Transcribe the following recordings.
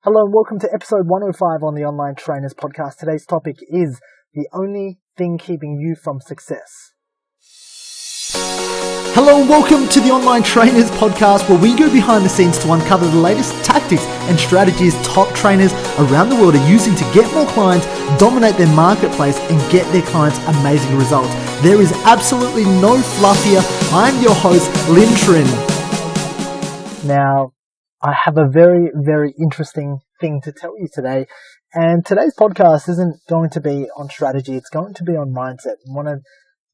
Hello and welcome to episode 105 on the Online Trainers Podcast. Today's topic is the only thing keeping you from success. Hello and welcome to the Online Trainers Podcast, where we go behind the scenes to uncover the latest tactics and strategies top trainers around the world are using to get more clients, dominate their marketplace, and get their clients amazing results. There is absolutely no fluff here. I'm your host, Lynn Trin. Now, I have a very, very interesting thing to tell you today. And today's podcast isn't going to be on strategy. It's going to be on mindset. One of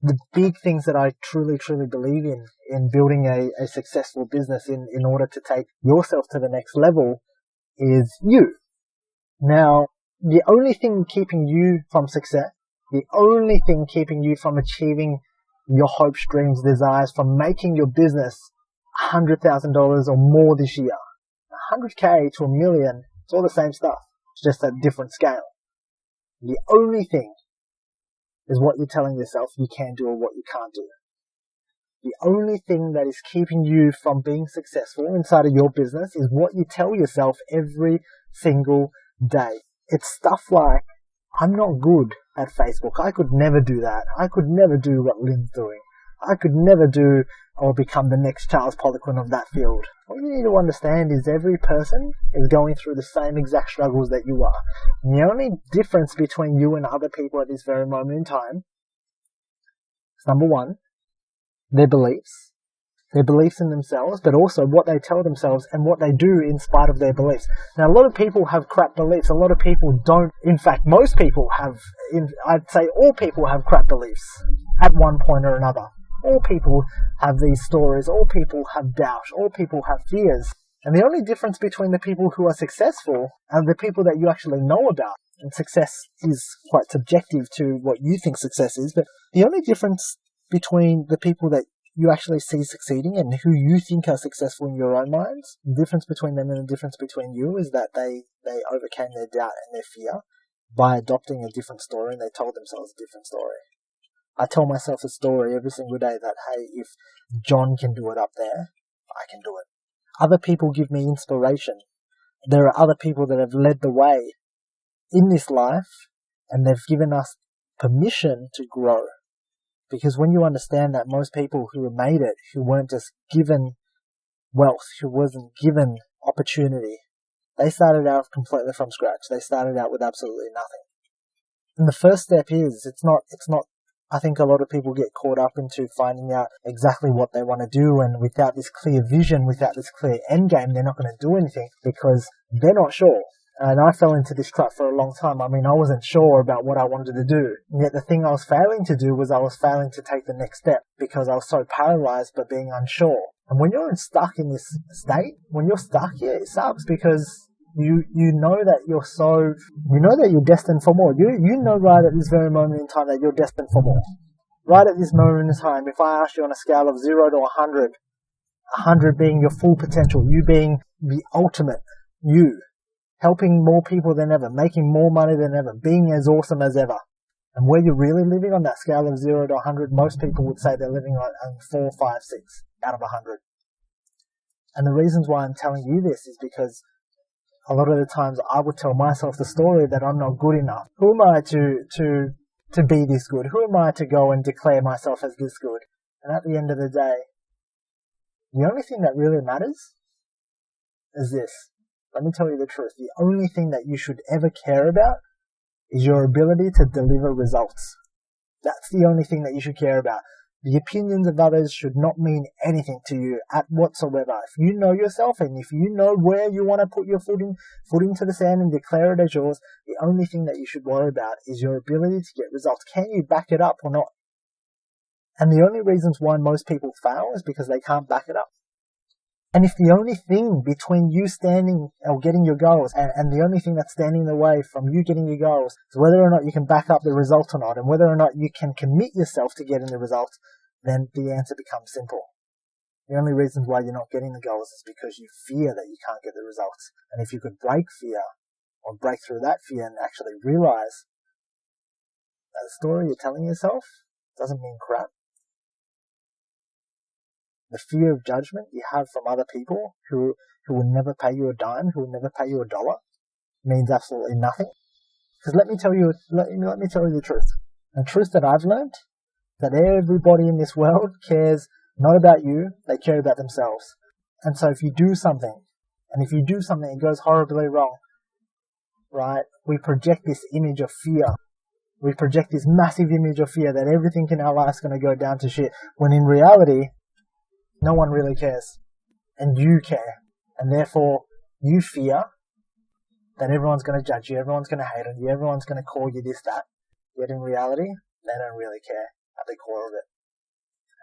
the big things that I truly, truly believe in building a successful business in order to take yourself to the next level is you. Now, the only thing keeping you from success, the only thing keeping you from achieving your hopes, dreams, desires, from making your business $100,000 or more this year, 100K to $1 million, it's all the same stuff. It's just at a different scale. The only thing is what you're telling yourself you can do or what you can't do. The only thing that is keeping you from being successful inside of your business is what you tell yourself every single day. It's stuff like, I'm not good at Facebook. I could never do that. I could never do what Lynn's doing. I could never do or become the next Charles Poliquin of that field. What you need to understand is every person is going through the same exact struggles that you are. And the only difference between you and other people at this very moment in time is, number one, their beliefs in themselves, but also what they tell themselves and what they do in spite of their beliefs. Now, a lot of people have crap beliefs. A lot of people don't. In fact, most people have, I'd say all people have crap beliefs at one point or another. All people have these stories. All people have doubt. All people have fears. And the only difference between the people who are successful and the people that you actually know about, and success is quite subjective to what you think success is, but the only difference between the people that you actually see succeeding and who you think are successful in your own minds, the difference between them and the difference between you is that they overcame their doubt and their fear by adopting a different story, and they told themselves a different story. I tell myself a story every single day that, hey, if John can do it up there, I can do it. Other people give me inspiration. There are other people that have led the way in this life, and they've given us permission to grow. Because when you understand that most people who have made it, who weren't just given wealth, who wasn't given opportunity, they started out completely from scratch. They started out with absolutely nothing. And the first step is, it's not, I think a lot of people get caught up into finding out exactly what they want to do, and without this clear vision, without this clear end game, they're not going to do anything because they're not sure. And I fell into this trap for a long time. I mean, I wasn't sure about what I wanted to do. And yet the thing I was failing to do was I was failing to take the next step because I was so paralyzed by being unsure. And when you're stuck in this state, when you're stuck, yeah, it sucks because you know that you're destined for more. You know right at this very moment in time that you're destined for more. Right at this moment in time, if I ask you on a scale of 0 to 100, 100 being your full potential, you being the ultimate you, helping more people than ever, making more money than ever, being as awesome as ever. And where you're really living on that scale of 0 to 100, most people would say they're living on 4, 5, 6 out of 100. And the reasons why I'm telling you this is because a lot of the times I would tell myself the story that I'm not good enough. Who am I to be this good? Who am I to go and declare myself as this good? And at the end of the day, the only thing that really matters is this. Let me tell you the truth. The only thing that you should ever care about is your ability to deliver results. That's the only thing that you should care about. The opinions of others should not mean anything to you at whatsoever. If you know yourself and if you know where you want to put your foot into the sand and declare it as yours, the only thing that you should worry about is your ability to get results. Can you back it up or not? And the only reasons why most people fail is because they can't back it up. And if the only thing between you standing or getting your goals and the only thing that's standing in the way from you getting your goals is whether or not you can back up the result or not, and whether or not you can commit yourself to getting the results, then the answer becomes simple. The only reason why you're not getting the goals is because you fear that you can't get the results. And if you could break fear or break through that fear and actually realize that the story you're telling yourself doesn't mean crap, the fear of judgment you have from other people who will never pay you a dime, who will never pay you a dollar, means absolutely nothing. Because let me tell you the truth. The truth that I've learned, that everybody in this world cares not about you, they care about themselves. And so if you do something, it goes horribly wrong, right? We project this image of fear. We project this massive image of fear that everything in our life is going to go down to shit, when in reality, no one really cares. And you care. And therefore, you fear that everyone's going to judge you, everyone's going to hate on you, everyone's going to call you this, that. Yet in reality, they don't really care at the core of it.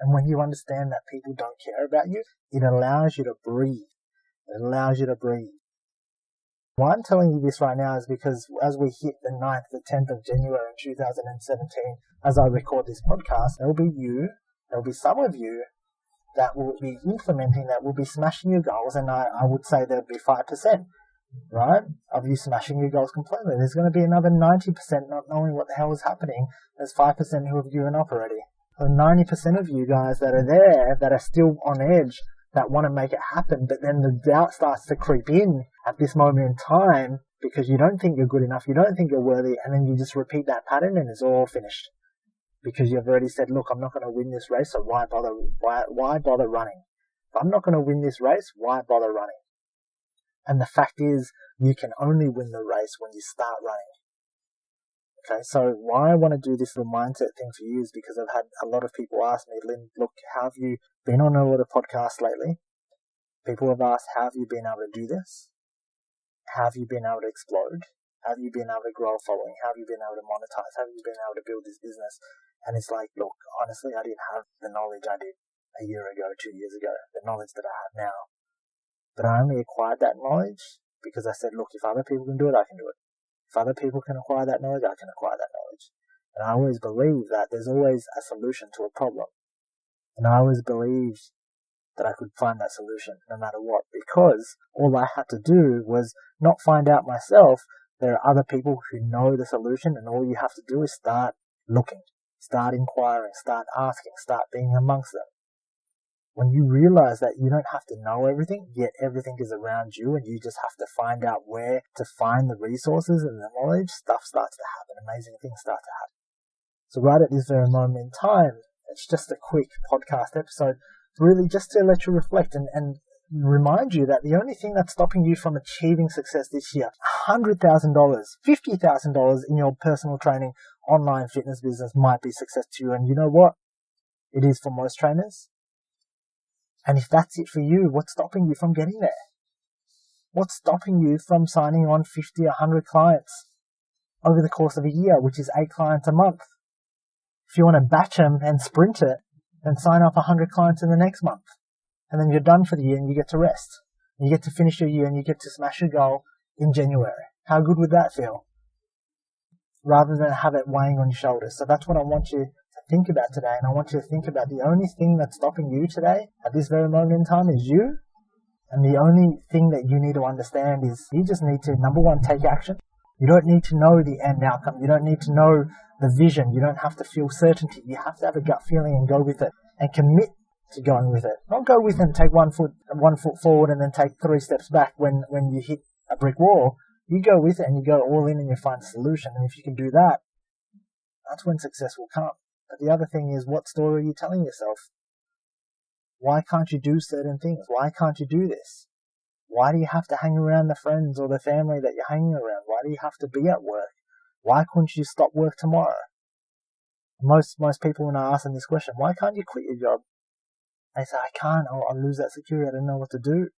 And when you understand that people don't care about you, it allows you to breathe. It allows you to breathe. Why I'm telling you this right now is because as we hit the 9th, the 10th of January in 2017, as I record this podcast, there'll be some of you that will be implementing, that will be smashing your goals, and I would say there'll be 5%. Right? Of you smashing your goals completely. There's going to be another 90% not knowing what the hell is happening. There's 5% who have given up already. So 90% of you guys that are there, that are still on edge, that want to make it happen, but then the doubt starts to creep in at this moment in time because you don't think you're good enough, you don't think you're worthy, and then you just repeat that pattern and it's all finished. Because you've already said, look, I'm not going to win this race, so why bother running? If I'm not going to win this race, why bother running? And the fact is, you can only win the race when you start running. Okay, so why I want to do this little mindset thing for you is because I've had a lot of people ask me, Lynn, look, how have you been on a lot of podcasts lately? People have asked, how have you been able to do this? How have you been able to explode? How have you been able to grow a following? How have you been able to monetize? How have you been able to build this business? And it's like, look, honestly, I didn't have the knowledge I did a year ago, 2 years ago, the knowledge that I have now. But I only acquired that knowledge because I said, look, if other people can do it, I can do it. If other people can acquire that knowledge, I can acquire that knowledge. And I always believe that there's always a solution to a problem. And I always believed that I could find that solution no matter what, because all I had to do was not find out myself. There are other people who know the solution, and all you have to do is start looking, start inquiring, start asking, start being amongst them. When you realize that you don't have to know everything, yet everything is around you and you just have to find out where to find the resources and the knowledge, stuff starts to happen, amazing things start to happen. So right at this very moment in time, it's just a quick podcast episode, really just to let you reflect and remind you that the only thing that's stopping you from achieving success this year, $100,000, $50,000 in your personal training, online fitness business might be success to you. And you know what? It is for most trainers. And if that's it for you, what's stopping you from getting there? What's stopping you from signing on 50, 100 clients over the course of a year, which is 8 clients a month? If you want to batch them and sprint it, then sign up 100 clients in the next month. And then you're done for the year and you get to rest. You get to finish your year and you get to smash your goal in January. How good would that feel? Rather than have it weighing on your shoulders. So that's what I want you think about today, and I want you to think about the only thing that's stopping you today at this very moment in time is you, and the only thing that you need to understand is you just need to, number one, take action. You don't need to know the end outcome. You don't need to know the vision. You don't have to feel certainty. You have to have a gut feeling and go with it and commit to going with it. Don't go with it and take one foot forward and then take 3 steps back when you hit a brick wall. You go with it and you go all in and you find a solution. And if you can do that, that's when success will come. But the other thing is, what story are you telling yourself? Why can't you do certain things? Why can't you do this? Why do you have to hang around the friends or the family that you're hanging around? Why do you have to be at work? Why couldn't you stop work tomorrow? Most people, when I ask them this question, why can't you quit your job? They say, I can't, I'll lose that security, I don't know what to do.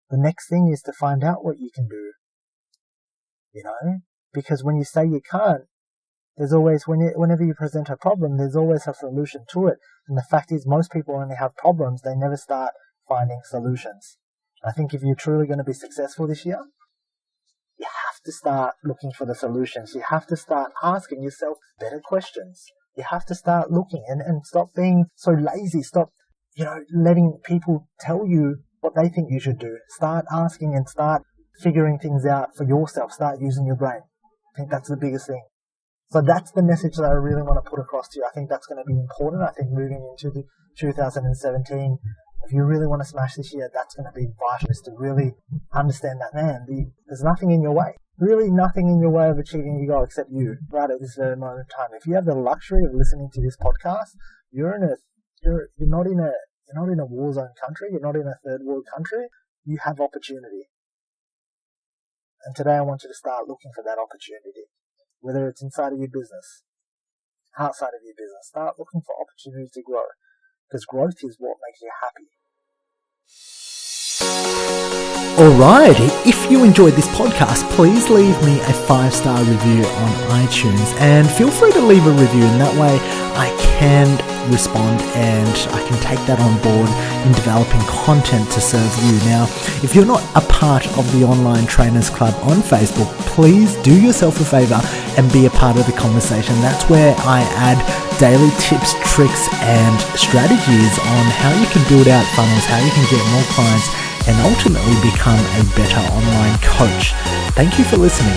The next thing is to find out what you can do. You know? Because when you say you can't, there's always, whenever you present a problem, there's always a solution to it. And the fact is, most people only have problems, they never start finding solutions. I think if you're truly going to be successful this year, you have to start looking for the solutions. You have to start asking yourself better questions. You have to start looking and stop being so lazy. Stop, letting people tell you what they think you should do. Start asking and start figuring things out for yourself. Start using your brain. I think that's the biggest thing. So that's the message that I really want to put across to you. I think that's going to be important. I think moving into the 2017, if you really want to smash this year, that's going to be vital, is to really understand that, man, there's nothing in your way. really nothing in your way of achieving your goal except you, right at this very moment in time. If you have the luxury of listening to this podcast, you're not in a war zone country, you're not in a third world country, you have opportunity. And today I want you to start looking for that opportunity. Whether it's inside of your business, outside of your business, start looking for opportunities to grow. Because growth is what makes you happy. Alright, if you enjoyed this podcast, please leave me a 5-star review on iTunes and feel free to leave a review, and that way I can respond and I can take that on board in developing content to serve you. Now, if you're not a part of the Online Trainers Club on Facebook, please do yourself a favor and be a part of the conversation. That's where I add daily tips, tricks and strategies on how you can build out funnels, how you can get more clients and ultimately become a better online coach. Thank you for listening.